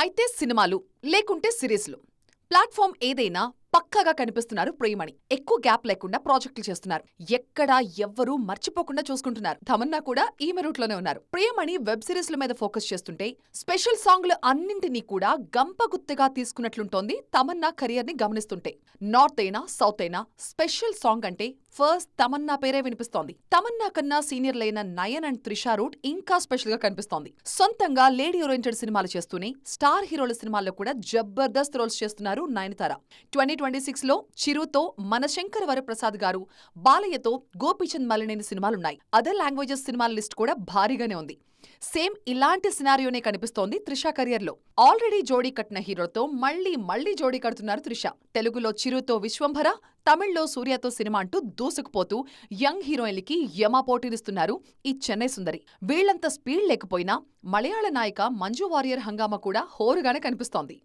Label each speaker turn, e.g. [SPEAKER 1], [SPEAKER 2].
[SPEAKER 1] అయితే సినిమాలు లేకుంటే సిరీస్లు ప్లాట్ఫామ్ ఏదైనా పక్కాగా కనిపిస్తున్నారు ప్రియమణి. ఎక్కువ గ్యాప్ లేకుండా ప్రాజెక్టులు చేస్తున్నారు. ఎక్కడా ఎవ్వరూ మర్చిపోకుండా చూసుకుంటున్నారు. తమన్నా కూడా ఈమె రూట్లోనే ఉన్నారు. ప్రియమణి వెబ్ సిరీస్ల మీద ఫోకస్ చేస్తుంటే స్పెషల్ సాంగ్లు అన్నింటినీ కూడా గంపగుత్తగా తీసుకున్నట్లుంటోంది తమన్నా కెరియర్ ని గమనిస్తుంటే. నార్త్ అయినా సౌత్ అయినా స్పెషల్ సాంగ్ అంటే ఫస్ట్ తమన్నా పేరే వినిపిస్తోంది. తమన్నా కన్నా సీనియర్లైన నయన్ అండ్ త్రిష రూట్ ఇంకా స్పెషల్ గా కనిపిస్తోంది. సొంతంగా లేడీ ఓరియంటెడ్ సినిమాలు చేస్తూనే స్టార్ హీరోల సినిమాల్లో కూడా జబర్దస్త్ రోల్స్ చేస్తున్నారు నయనతార. 2026లో చిరుతో మన శంకర వరప్రసాద్ గారు, బాలయ్యతో గోపీచంద్ మలినేని సినిమాలున్నాయి. అదర్ లాంగ్వేజెస్ సినిమాల లిస్ట్ కూడా భారీగానే ఉంది. సేమ్ ఇలాంటి సినారియోనే కనిపిస్తోంది త్రిష కెరియర్లో. ఆల్రెడీ జోడీ కట్టిన హీరోతో మళ్లీ జోడీ కడుతున్నారు త్రిష. తెలుగులో చిరుతో విశ్వంభర, తమిళ్లో సూర్యతో సినిమా అంటూ దూసుకుపోతూ యంగ్ హీరోయిన్లకి యమా పోటీనిస్తున్నారు ఈ చెన్నై సుందరి. వీళ్లంత స్పీడ్ లేకపోయినా మలయాళ నాయిక మంజు వారియర్ హంగామా కూడా హోరుగానే కనిపిస్తోంది.